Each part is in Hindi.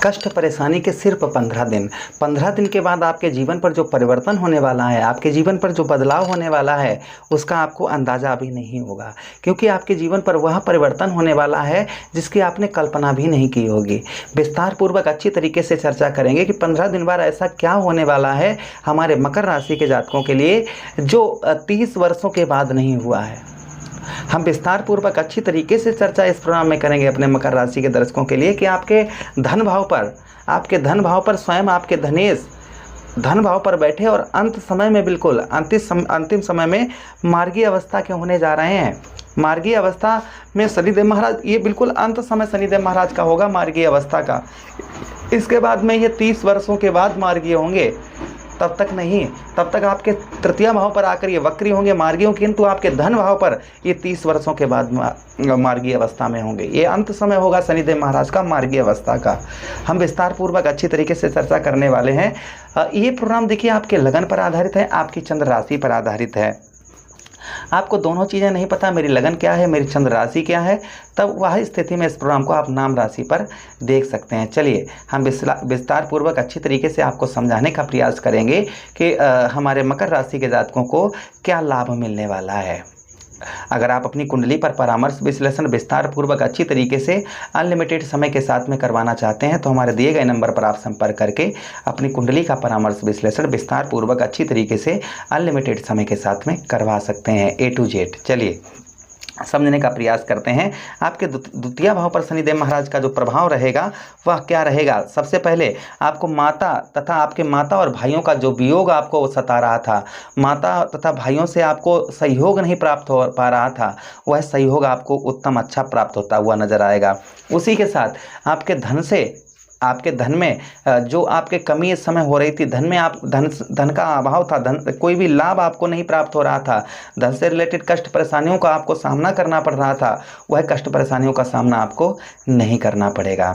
कष्ट परेशानी के सिर्फ 15 दिन। 15 दिन के बाद आपके जीवन पर जो परिवर्तन होने वाला है, आपके जीवन पर जो बदलाव होने वाला है, उसका आपको अंदाज़ा अभी नहीं होगा, क्योंकि आपके जीवन पर वह परिवर्तन होने वाला है जिसकी आपने कल्पना भी नहीं की होगी। विस्तार पूर्वक अच्छी तरीके से चर्चा करेंगे कि 15 दिन बाद ऐसा क्या होने वाला है हमारे मकर राशि के जातकों के लिए जो 30 वर्षों के बाद नहीं हुआ है। हम विस्तार पूर्वक अच्छी तरीके से चर्चा इस प्रोग्राम में करेंगे अपने मकर राशि के दर्शकों के लिए कि आपके धन भाव पर स्वयं आपके धनेश धन भाव पर बैठे और अंत समय में बिल्कुल अंतिम समय में मार्गीय अवस्था के होने जा रहे हैं। मार्गीय अवस्था में शनिदेव महाराज, ये बिल्कुल अंत समय शनिदेव महाराज का होगा मार्गीय अवस्था का। इसके बाद में ये 30 वर्षों के बाद मार्गीय होंगे, तब तक नहीं। तब तक आपके तृतीय भाव पर आकर ये वक्री होंगे मार्गीय, किंतु आपके धन भाव पर ये 30 वर्षों के बाद मार्गीय अवस्था में होंगे। ये अंत समय होगा शनिदेव महाराज का मार्गीय अवस्था का। हम विस्तार पूर्वक अच्छी तरीके से चर्चा करने वाले हैं। ये प्रोग्राम देखिए आपके लगन पर आधारित है, आपकी चंद्र राशि पर आधारित है। आपको दोनों चीज़ें नहीं पता, मेरी लगन क्या है, मेरी चंद्र राशि क्या है, तब वह स्थिति में इस प्रोग्राम को आप नाम राशि पर देख सकते हैं। चलिए हम विस्तार पूर्वक अच्छी तरीके से आपको समझाने का प्रयास करेंगे कि हमारे मकर राशि के जातकों को क्या लाभ मिलने वाला है। अगर आप अपनी कुंडली पर परामर्श विश्लेषण विस्तार पूर्वक अच्छी तरीके से अनलिमिटेड समय के साथ में करवाना चाहते हैं तो हमारे दिए गए नंबर पर आप संपर्क करके अपनी कुंडली का परामर्श विश्लेषण विस्तार पूर्वक अच्छी तरीके से अनलिमिटेड समय के साथ में करवा सकते हैं A to Z। चलिए समझने का प्रयास करते हैं। आपके द्वितीय भाव पर शनिदेव महाराज का जो प्रभाव रहेगा वह क्या रहेगा। सबसे पहले आपको माता तथा आपके माता और भाइयों का जो वियोग आपको सता रहा था, माता तथा भाइयों से आपको सहयोग नहीं प्राप्त हो पा रहा था, वह सहयोग आपको उत्तम अच्छा प्राप्त होता हुआ नजर आएगा। उसी के साथ आपके धन में जो आपके कमी इस समय हो रही थी, धन में आप धन का अभाव था, कोई भी लाभ आपको नहीं प्राप्त हो रहा था, धन से रिलेटेड कष्ट परेशानियों का आपको सामना करना पड़ रहा था, वह कष्ट परेशानियों का सामना आपको नहीं करना पड़ेगा।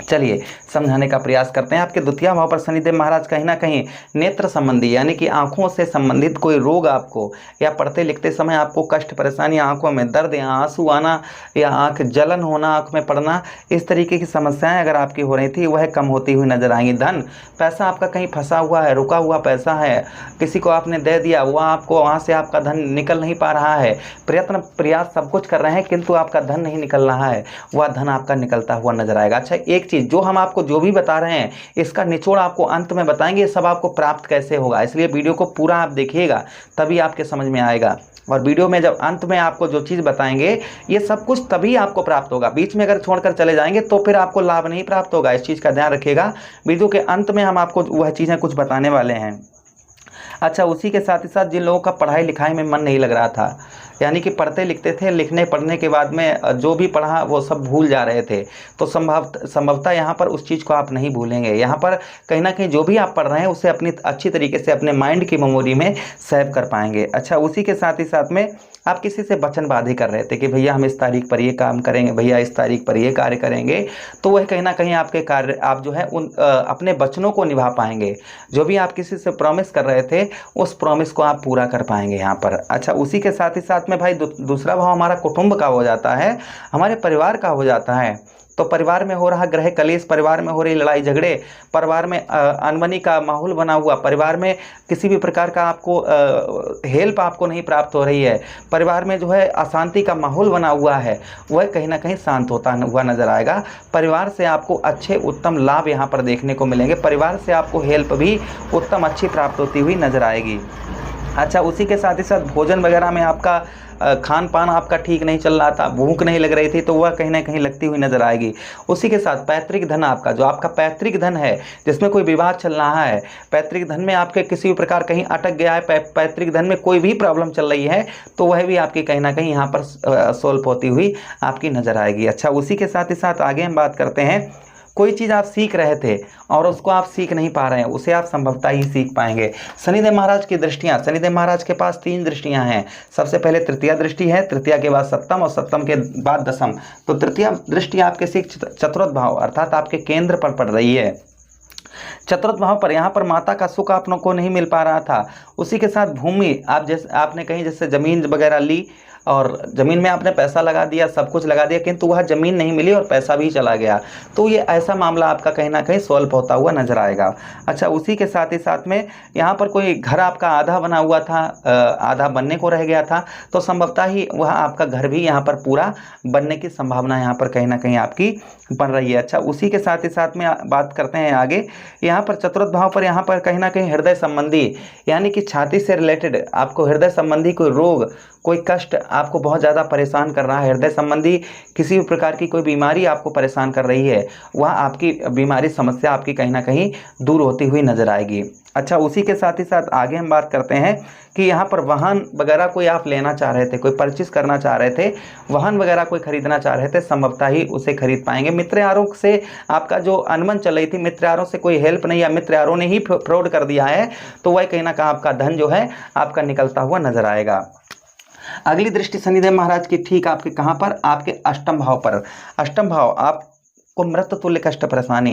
चलिए समझाने का प्रयास करते हैं। आपके द्वितीय भाव पर शनिदेव महाराज कहीं ना कहीं नेत्र संबंधी यानी कि आंखों से संबंधित कोई रोग आपको या पढ़ते लिखते समय आपको कष्ट परेशानी, आंखों में दर्द या आंसू आना या आंख जलन होना, आंख में पड़ना, इस तरीके की समस्याएं अगर आपकी हो रही थी वह कम होती हुई नजर आएंगी। धन पैसा आपका कहीं फंसा हुआ है, रुका हुआ पैसा है, किसी को आपने दे दिया, वह आपको वहाँ से आपका धन निकल नहीं पा रहा है, प्रयास सब कुछ कर रहे हैं किंतु आपका धन नहीं निकल रहा है, वह धन आपका निकलता हुआ नजर आएगा। अच्छा, एक चीज़ जो हम आपको जो भी बता रहे हैं इसका निचोड़ आपको अंत में बताएंगे, ये सब आपको प्राप्त कैसे होगा, इसलिए वीडियो को पूरा आप देखिएगा तभी आपके समझ में आएगा। और वीडियो में जब अंत में आपको जो चीज़ बताएंगे ये सब कुछ तभी आपको प्राप्त होगा। बीच में अगर छोड़कर चले जाएंगे तो फिर आपको लाभ नहीं प्राप्त होगा, इस चीज़ का ध्यान रखिएगा। वीडियो के अंत में हम आपको वह चीज़ें कुछ बताने वाले हैं। अच्छा, उसी के साथ ही साथ जिन लोगों का पढ़ाई लिखाई में मन नहीं लग रहा था, यानी कि पढ़ते लिखते थे, लिखने पढ़ने के बाद में जो भी पढ़ा वो सब भूल जा रहे थे, तो संभवतः यहाँ पर उस चीज़ को आप नहीं भूलेंगे। यहाँ पर कहीं ना कहीं जो भी आप पढ़ रहे हैं उसे अपनी अच्छी तरीके से अपने माइंड की मेमोरी में सेव कर पाएंगे। अच्छा, उसी के साथ ही साथ में आप किसी से वचनबाजी कर रहे थे कि भैया हम इस तारीख पर ये काम करेंगे, भैया इस तारीख पर ये कार्य करेंगे, तो वह कहीं ना कहीं आपके कार्य आप जो है उन अपने वचनों को निभा पाएंगे। जो भी आप किसी से प्रॉमिस कर रहे थे उस प्रॉमिस को आप पूरा कर पाएंगे यहाँ पर। अच्छा, उसी के साथ ही साथ में भाई दूसरा भाव हमारा कुटुंब का हो जाता है, हमारे परिवार का हो जाता है। तो परिवार में हो रहा ग्रह कलेश, परिवार में हो रही लड़ाई झगड़े, परिवार में अनबनी का माहौल बना हुआ, परिवार में किसी भी प्रकार का आपको हेल्प आपको नहीं प्राप्त हो रही है, परिवार में जो है अशांति का माहौल बना हुआ है, वह कहीं ना कहीं शांत होता हुआ नजर आएगा। परिवार से आपको अच्छे उत्तम लाभ यहाँ पर देखने को मिलेंगे, परिवार से आपको हेल्प भी उत्तम अच्छी प्राप्त होती हुई नजर आएगी। अच्छा, उसी के साथ ही साथ भोजन वगैरह में आपका खान पान आपका ठीक नहीं चल रहा था, भूख नहीं लग रही थी, तो वह कहीं ना कहीं लगती हुई नजर आएगी। उसी के साथ पैतृक धन आपका, जो आपका पैतृक धन है जिसमें कोई विवाद चल रहा है, पैतृक धन में आपके किसी भी प्रकार कहीं अटक गया है, पैतृक धन में कोई भी प्रॉब्लम चल रही है, तो वह भी आपकी कहीं ना कहीं यहाँ पर सोल्व होती हुई आपकी नजर आएगी। अच्छा, उसी के साथ ही साथ आगे हम बात करते हैं, कोई चीज़ आप सीख रहे थे और उसको आप सीख नहीं पा रहे हैं, उसे आप संभवतः ही सीख पाएंगे। शनिदेव महाराज की दृष्टियाँ, शनिदेव महाराज के पास 3 दृष्टियाँ हैं। सबसे पहले तृतीया दृष्टि है, तृतीया के बाद सप्तम और सप्तम के बाद दशम। तो तृतीया दृष्टि आपके चतुर्थ भाव अर्थात आपके केंद्र पर पड़ रही है। चतुर्थ भाव पर यहाँ पर माता का सुख आप लोगों को नहीं मिल पा रहा था। उसी के साथ भूमि, आपने कहीं जैसे जमीन वगैरह ली और ज़मीन में आपने पैसा लगा दिया, सब कुछ लगा दिया, किंतु वह ज़मीन नहीं मिली और पैसा भी चला गया, तो ये ऐसा मामला आपका कहीं ना कहीं सॉल्व होता हुआ नजर आएगा। अच्छा, उसी के साथ ही साथ में यहाँ पर कोई घर आपका आधा बना हुआ था, आधा बनने को रह गया था, तो संभवतः ही वह आपका घर भी यहाँ पर पूरा बनने की संभावना यहाँ पर कहीं ना कहीं आपकी बन रही है। अच्छा, उसी के साथ ही साथ में बात करते हैं आगे। यहाँ पर चतुर्थ भाव पर यहाँ पर कहीं ना कहीं हृदय संबंधी, यानी कि छाती से रिलेटेड आपको हृदय संबंधी कोई रोग, कोई कष्ट आपको बहुत ज़्यादा परेशान कर रहा है, हृदय संबंधी किसी भी प्रकार की कोई बीमारी आपको परेशान कर रही है, वह आपकी बीमारी समस्या आपकी कहीं ना कहीं दूर होती हुई नजर आएगी। अच्छा, उसी के साथ ही साथ आगे हम बात करते हैं कि यहाँ पर वाहन वगैरह कोई आप लेना चाह रहे थे, कोई परचेस करना चाह रहे थे, वाहन वगैरह कोई खरीदना चाह रहे थे, संभवतः ही उसे खरीद पाएंगे। मित्र यारों से आपका जो अनबन चल रही थी, मित्र यारों से कोई हेल्प नहीं, या मित्र यारों ने ही फ्रॉड कर दिया है, तो वह कहीं ना कहीं आपका धन जो है आपका निकलता हुआ नजर आएगा। अगली दृष्टि शनिदेव महाराज की ठीक आपके कहाँ पर, आपके अष्टम भाव पर। अष्टम भाव आपको मृत्यु तुल्य कष्ट परेशानी,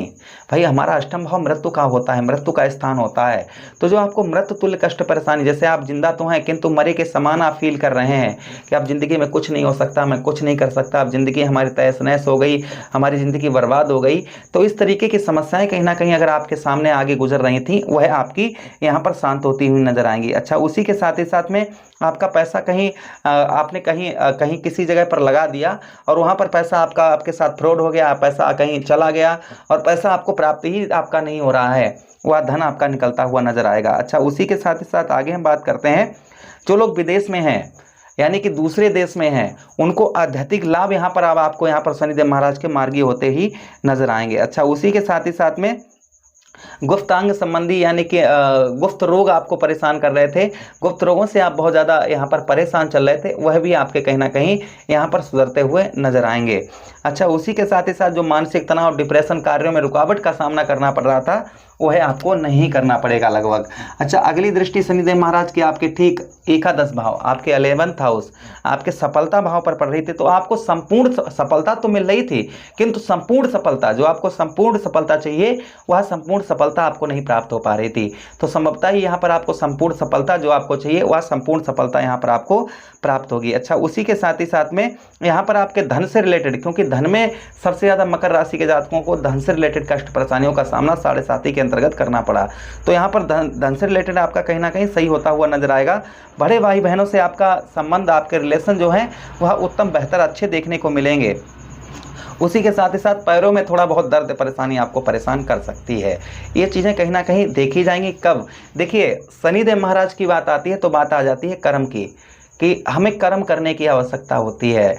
भाई हमारा अष्टम भाव मृत्यु का होता है, मृत्यु का स्थान होता है, तो जो आपको मृत्यु तुल्य कष्ट परेशानी, जैसे आप जिंदा तो हैं किंतु मरे के समान आप फील कर रहे हैं कि अब जिंदगी में कुछ नहीं हो सकता, मैं कुछ नहीं कर सकता, अब जिंदगी हमारी तहस नहस हो गई, हमारी जिंदगी बर्बाद हो गई, तो इस तरीके की समस्याएं कहीं ना कहीं अगर आपके सामने आगे गुजर रही थी, वह आपकी यहाँ पर शांत होती हुई नजर आएंगी। अच्छा, उसी के साथ ही साथ में आपका पैसा कहीं आपने कहीं किसी जगह पर लगा दिया और वहाँ पर पैसा आपका आपके साथ फ्रॉड हो गया, पैसा कहीं चला गया और पैसा आपको प्राप्ति ही आपका नहीं हो रहा है, वह धन आपका निकलता हुआ नजर आएगा। अच्छा, उसी के साथ ही साथ आगे हम बात करते हैं, जो लोग विदेश में हैं यानी कि दूसरे देश में हैं, उनको आध्यात्मिक लाभ यहाँ पर अब आपको यहाँ पर शनिदेव महाराज के मार्गी होते ही नजर आएंगे। अच्छा, उसी के साथ ही साथ में गुप्तांग संबंधी यानी कि गुप्त रोग आपको परेशान कर रहे थे, गुप्त रोगों से आप बहुत ज़्यादा यहाँ पर परेशान चल रहे थे, वह भी आपके कहीं ना कहीं यहाँ पर सुधरते हुए नजर आएंगे। अच्छा, उसी के साथ ही साथ जो मानसिक तनाव, डिप्रेशन, कार्यों में रुकावट का सामना करना पड़ रहा था, वह आपको नहीं करना पड़ेगा लगभग। अच्छा, अगली दृष्टि शनिदेव महाराज की आपके ठीक एकादश भाव, आपके 11th हाउस, आपके सफलता भाव पर पड़ रही थी, तो आपको संपूर्ण सफलता तो मिल रही थी, किंतु संपूर्ण सफलता, जो आपको संपूर्ण सफलता चाहिए, वह संपूर्ण सफलता आपको नहीं प्राप्त हो पा रही थी। तो संभवतः ही यहाँ पर आपको संपूर्ण सफलता जो आपको चाहिए, वह संपूर्ण सफलता यहाँ पर आपको प्राप्त होगी। अच्छा, उसी के साथ ही साथ में यहाँ पर आपके धन से रिलेटेड, क्योंकि धन में सबसे ज़्यादा मकर राशि के जातकों को धन से रिलेटेड कष्ट परेशानियों का सामना 7.5 के अंतर्गत करना पड़ा, तो यहाँ पर धन से रिलेटेड आपका कहीं ना कहीं सही होता हुआ नजर आएगा। बड़े भाई बहनों से आपका संबंध, आपके रिलेशन जो है वह उत्तम, बेहतर, अच्छे देखने को मिलेंगे। उसी के साथ ही साथ पैरों में थोड़ा बहुत दर्द परेशानी आपको परेशान कर सकती है, ये चीज़ें कहीं ना कहीं देखी जाएंगी। कब? देखिए, शनिदेव महाराज की बात आती है तो बात आ जाती है कर्म की, कि हमें कर्म करने की आवश्यकता होती है।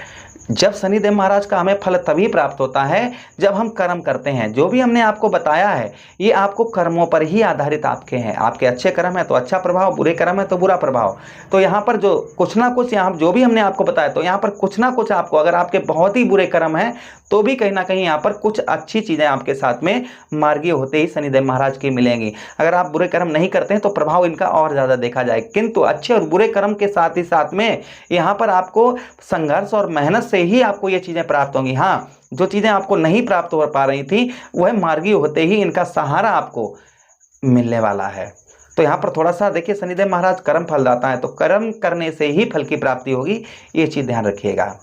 जब शनिदेव महाराज का हमें फल तभी प्राप्त होता है जब हम कर्म करते हैं। जो भी हमने आपको बताया है ये आपको कर्मों पर ही आधारित आपके हैं। आपके अच्छे कर्म है तो अच्छा प्रभाव, बुरे कर्म है तो बुरा प्रभाव। तो यहाँ पर जो कुछ ना कुछ, यहाँ जो भी हमने आपको बताया, तो यहाँ पर कुछ ना कुछ आपको, अगर आपके बहुत ही बुरे कर्म हैं तो भी कहीं ना कहीं यहाँ पर कुछ अच्छी चीज़ें आपके साथ में मार्गीय होते ही शनिदेव महाराज की मिलेंगी। अगर आप बुरे कर्म नहीं करते हैं तो प्रभाव इनका और ज़्यादा देखा जाए, किंतु अच्छे और बुरे कर्म के साथ ही साथ में यहाँ पर आपको संघर्ष और मेहनत से ही आपको ये चीज़ें प्राप्त होंगी। हाँ, जो चीज़ें आपको नहीं प्राप्त हो पा रही थी वह मार्गीय होते ही इनका सहारा आपको मिलने वाला है। तो यहाँ पर थोड़ा सा देखिए, शनिदेव महाराज कर्म फलदाता है, तो कर्म करने से ही फल की प्राप्ति होगी, ये चीज़ ध्यान रखिएगा।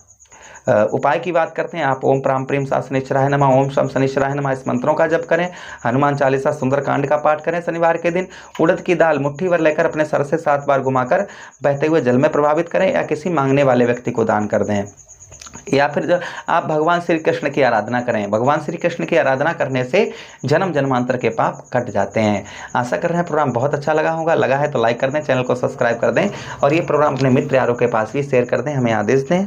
उपाय की बात करते हैं, आप ओम प्राम प्रेम सा शनिश्चराय नमः, ओम शम शनिश्चराय नमः, इस मंत्रों का जप करें। हनुमान चालीसा सुंदरकांड का पाठ करें। शनिवार के दिन उड़द की दाल मुट्ठी भर लेकर अपने सर से 7 बार घुमाकर बहते हुए जल में प्रभावित करें, या किसी मांगने वाले व्यक्ति को दान कर दें। या फिर जब आप भगवान श्री कृष्ण की आराधना करें, भगवान श्री कृष्ण की आराधना करने से जन्म जन्मांतर के पाप कट जाते हैं। आशा कर रहे हैं प्रोग्राम बहुत अच्छा लगा होगा। लगा है तो लाइक कर दें, चैनल को सब्सक्राइब कर दें और ये प्रोग्राम अपने मित्र यारों के पास भी शेयर कर दें। हमें आदेश दें।